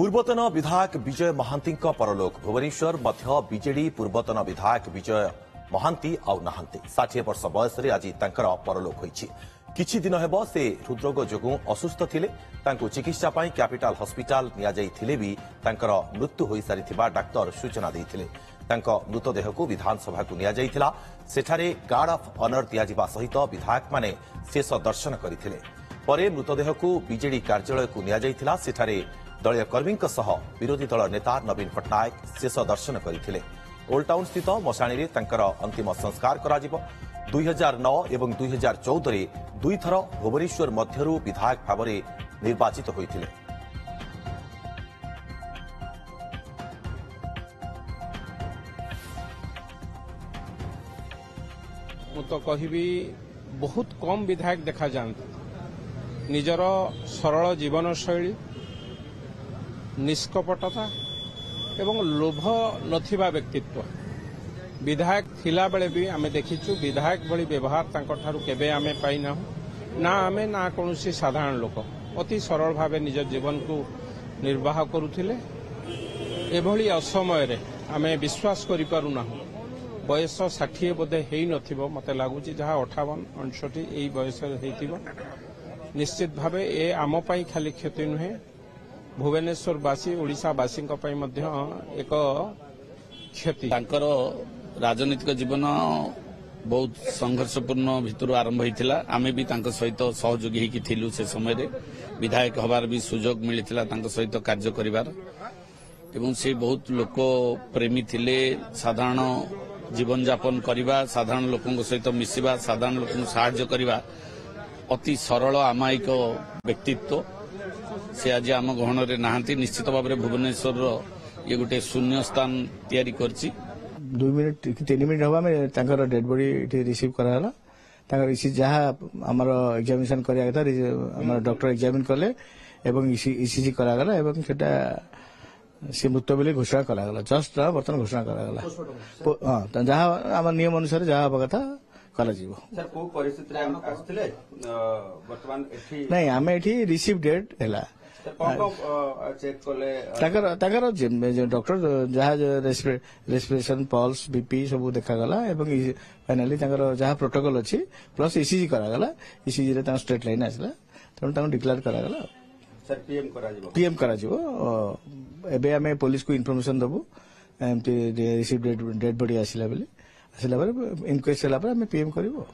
पूर्वतन विधायक विजय महांती परलोक भुवनेश्वर मध्य बीजेडी पूर्वतन विधायक विजय महांती आउ नहांती 60 वर्ष बयस आज तांकर परलोक होईछि। किछि दिन हेब से हृदरोग जोगु असुस्थ थिले। तांको चिकित्सा पाई कैपिटल हॉस्पिटल निया जाई थिले भी तांकर मृत्यु होई सारिथिबा डाक्टर सूचना दैथिले। तांको मृतदेह को विधानसभा को निया जाईथिला। सेठारे गार्ड ऑफ ऑनर दिया जिबा सहित विधायक माने शेष दर्शन करथिले। परे मृतदेह को बीजेडी कार्यालय को निया जाईथिला। सेठारे दलीय कर्मी विरोधी दल नेता नवीन पट्टनायक शेष दर्शन करथिले। ओल्ड टाउन स्थित मशाणी रे तांकर अंतिम संस्कार कराजिबो। 2009 एवं 2014 रे दुई थर भुवनेश्वर मध्यरु विधायक भाव में निर्वाचित होइथिले। मु तो कहबी बहुत कम विधायक देखा जाते निजर सरल जीवन शैली निष्कपटता एवं लोभ नथिबा व्यक्तित्व विधायक थिला बेले भी आमे देखिछु। विधायक भली व्यवहार तांको ठारू केबे आमे पाइना ना आमे ना कोनोसी साधारण लोक अति सरल भावे निज जीवन को निर्वाह करुथिले। एभली असमय रे आमे विश्वास करि पारुना। बयस 60 बोधे हेई नथिबो मते लागुची जहा 58 59 एई बयस हेतिबो। निश्चित भावे ए आम पाई खाली क्षति नुहे भुवनेश्वरवासी ओडिशावासी एक क्षति। तांकर राजनीतिक जीवन बहुत संघर्षपूर्ण भितर आरंभ होता। आम भी सहित सहयोगी होकी थिलु। से समय रे विधायक हबार भी सुजोग मिलता सहित कार्य करिवार एवं से बहुत लोक प्रेमी थिले। साधारण जीवन यापन करवा, साधारण लोकों सहित मिसिबा, साधारण लोक साहाय्य करवा अति सरल आमायिक व्यक्तित्व से आज आम गहन रे नहांती। निश्चित भाव में भुवनेश्वर ये गोटे शून्य स्थान तैयारी करछि। 2 मिनिट 3 मिनिट हवा में तांकर डेड बॉडी इठी रिसीव कराला। तांकर इसी जहा हमर एग्जामिनेशन करिया था हमर डॉक्टर एग्जामिन करले एवं ईसीजी करा गला एवं सेटा से मृत्यु बेले घोषणा करा गला। जस्ट बर्तन घोषणा करा गला। हां जहा हमर नियम अनुसार जहा हबा कथा करा जीवो। सर को परिस्थिति रे हम आस्थिले वर्तमान एठी नहीं आमे एठी रिसीव डेट हैला। चेक कले ताकर डॉक्टर जहाँ रेस्पिरेशन पल्स बीपी सब देखा गला एवं फाइनाली जहाँ प्रोटोकॉल अच्छी प्लस ईसीजी करागला। ईसीजी रे स्ट्रेट लाइन आसला तेणु डिक्लेयर करागला। सर पीएम करा एबे आमे पुलिस को इनफॉरमेशन दबु एमटी रिसीव डेड बॉडी आसिला बेले इनक्वेस्ट होला पर आमे पीएम करिवो।